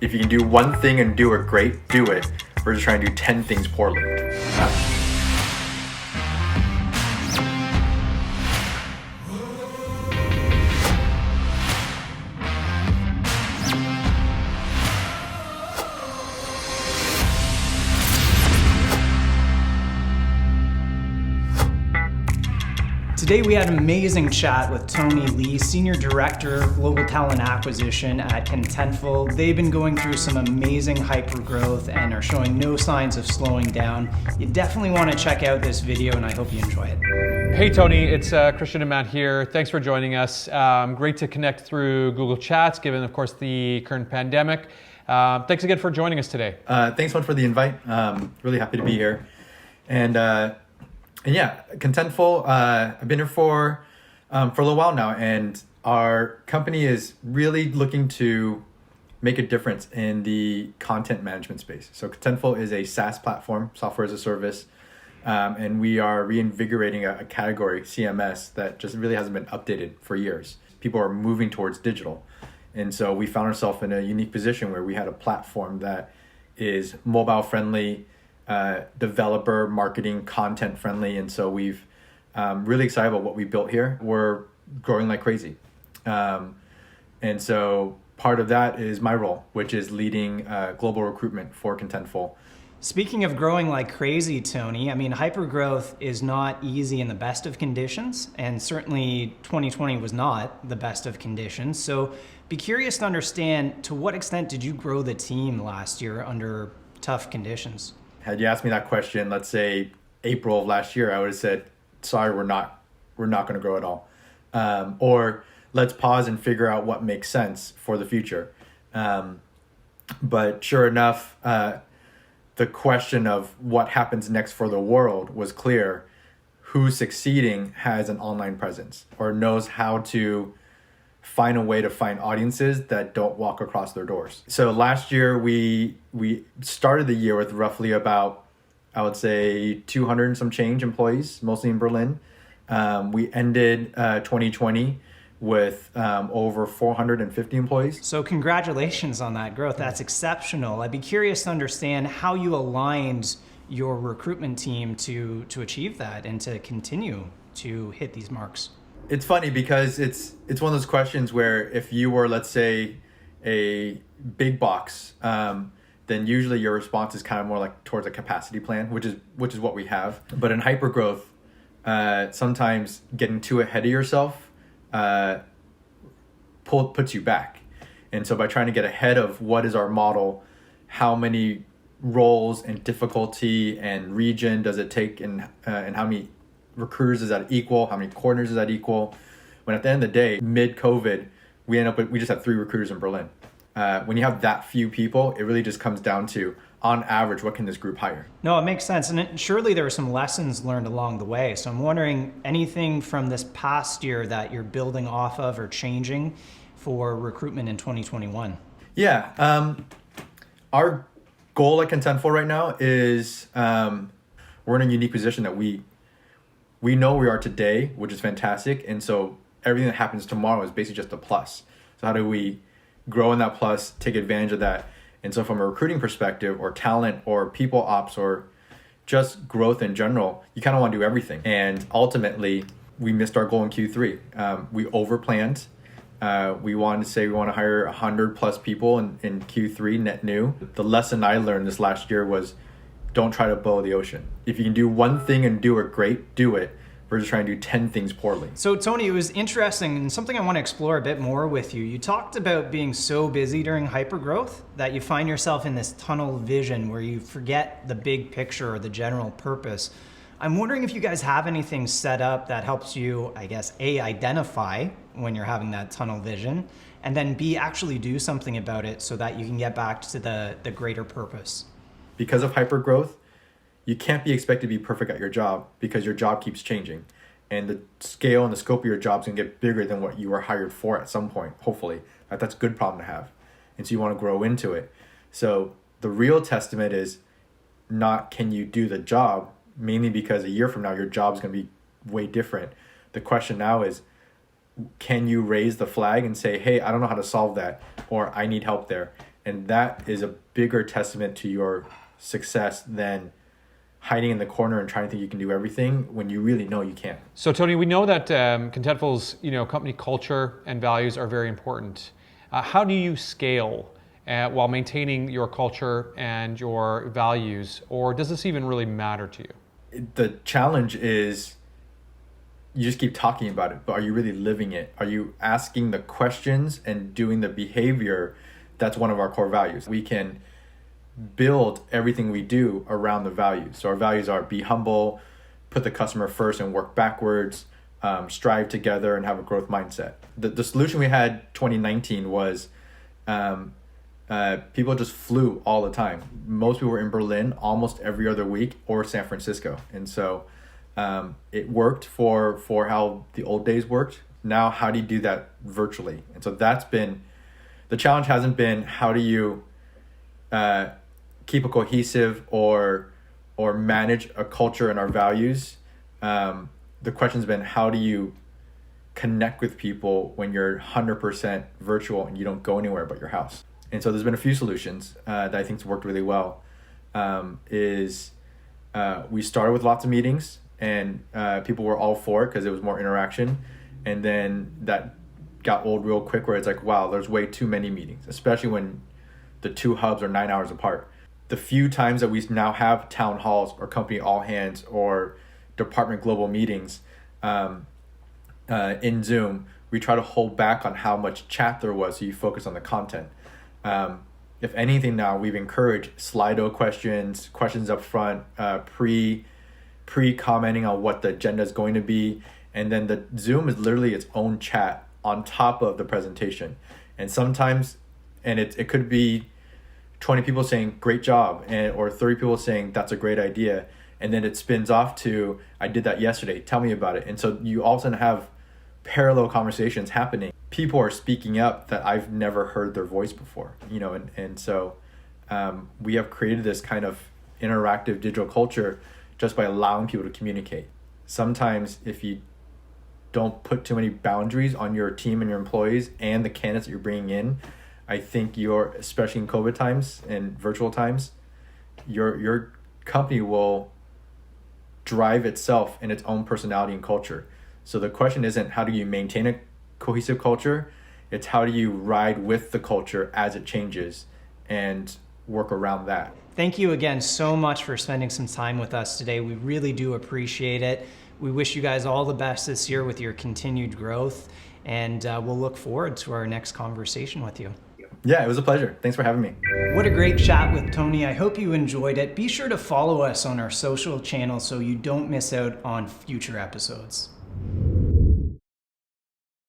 If you can do one thing and do it great, do it. Versus trying to do 10 things poorly. Today we had an amazing chat with Tony Lee, Senior Director, Global Talent Acquisition at Contentful. They've been going through some amazing hyper-growth and are showing no signs of slowing down. You definitely want to check out this video, and I hope you enjoy it. Hey Tony, it's Christian and Matt here. Thanks for joining us. Great to connect through Google Chats, given of course the current pandemic. Thanks again for joining us today. Thanks so much for the invite. Really happy to be here. And yeah, Contentful, I've been here for a little while now, and our company is really looking to make a difference in the content management space. So Contentful is a SaaS platform, software as a service, and we are reinvigorating a category, CMS, that just really hasn't been updated for years. People are moving towards digital. And so we found ourselves in a unique position where we had a platform that is mobile friendly, developer, marketing, content friendly. And so we've really excited about what we built here. We're growing like crazy. And so part of that is my role, which is leading global recruitment for Contentful. Speaking of growing like crazy, Tony, I mean, hypergrowth is not easy in the best of conditions, and certainly 2020 was not the best of conditions. So be curious to understand, to what extent did you grow the team last year under tough conditions? Had you asked me that question, let's say April of last year, I would have said, sorry, we're not going to grow at all. Or let's pause and figure out what makes sense for the future. But sure enough, the question of what happens next for the world was clear. Who's succeeding has an online presence or knows how to find a way to find audiences that don't walk across their doors. So last year, we started the year with roughly about, I would say, 200 and some change employees, mostly in Berlin. We ended 2020 with over 450 employees. So congratulations on that growth. That's exceptional. I'd be curious to understand how you aligned your recruitment team to achieve that and to continue to hit these marks. It's funny because it's one of those questions where if you were, let's say, a big box, then usually your response is kind of more like towards a capacity plan, which is what we have. But in hypergrowth, sometimes getting too ahead of yourself puts you back. And so by trying to get ahead of what is our model, how many roles and difficulty and region does it take, and how many recruiters is that equal, how many coordinators is that equal, when at the end of the day, mid-COVID, we just had 3 recruiters in Berlin. When you have that few people, it really just comes down to, on average, what can this group hire? No, it makes sense. And surely there were some lessons learned along the way. So I'm wondering, anything from this past year that you're building off of or changing for recruitment in 2021? Yeah. Our goal at Contentful right now is we're in a unique position that we know we are today, which is fantastic. And so everything that happens tomorrow is basically just a plus. So how do we grow in that plus, take advantage of that? And so from a recruiting perspective or talent or people ops or just growth in general, you kind of want to do everything. And ultimately, we missed our goal in Q3. We overplanned. We wanted to say we want to hire 100 plus people in Q3 net new. The lesson I learned this last year was don't try to boil the ocean. If you can do one thing and do it great, do it. Versus trying to do 10 things poorly. So Tony, it was interesting and something I want to explore a bit more with you. You talked about being so busy during hypergrowth that you find yourself in this tunnel vision where you forget the big picture or the general purpose. I'm wondering if you guys have anything set up that helps you, I guess, A, identify when you're having that tunnel vision, and then B, actually do something about it so that you can get back to the greater purpose. Because of hypergrowth, you can't be expected to be perfect at your job because your job keeps changing. And the scale and the scope of your job is going to get bigger than what you were hired for at some point, hopefully. That's a good problem to have. And so you want to grow into it. So the real testament is not can you do the job, mainly because a year from now, your job is going to be way different. The question now is, can you raise the flag and say, hey, I don't know how to solve that, or I need help there. And that is a bigger testament to your success than hiding in the corner and trying to think you can do everything when you really know you can't. So Tony, we know that Contentful's company culture and values are very important. How do you scale while maintaining your culture and your values, or does this even really matter to you? The challenge is you just keep talking about it, but are you really living it? Are you asking the questions and doing the behavior? That's one of our core values. We can build everything we do around the values. So our values are be humble, put the customer first and work backwards, strive together and have a growth mindset. The solution we had 2019 was people just flew all the time. Most people were in Berlin almost every other week or San Francisco. And so it worked for how the old days worked. Now, how do you do that virtually? And so that's been, the challenge hasn't been how do you keep a cohesive or manage a culture and our values. The question's been how do you connect with people when you're 100% virtual and you don't go anywhere but your house? And so there's been a few solutions that I think's worked really well. We started with lots of meetings and people were all for it because it was more interaction. And then that got old real quick where it's like, wow, there's way too many meetings, especially when the two hubs are 9 hours apart. The few times that we now have town halls or company all hands or department global meetings in Zoom, we try to hold back on how much chat there was so you focus on the content. If anything now, we've encouraged Slido questions up front, pre-commenting on what the agenda is going to be. And then the Zoom is literally its own chat on top of the presentation. And sometimes, and it could be 20 people saying, great job, or 30 people saying, that's a great idea. And then it spins off to, I did that yesterday, tell me about it. And so you all of a sudden have parallel conversations happening. People are speaking up that I've never heard their voice before, and so we have created this kind of interactive digital culture just by allowing people to communicate. Sometimes if you don't put too many boundaries on your team and your employees and the candidates that you're bringing in, I think especially in COVID times and virtual times, your company will drive itself in its own personality and culture. So the question isn't how do you maintain a cohesive culture, it's how do you ride with the culture as it changes and work around that. Thank you again so much for spending some time with us today. We really do appreciate it. We wish you guys all the best this year with your continued growth, and we'll look forward to our next conversation with you. Yeah, it was a pleasure. Thanks for having me. What a great chat with Tony. I hope you enjoyed it. Be sure to follow us on our social channels so you don't miss out on future episodes.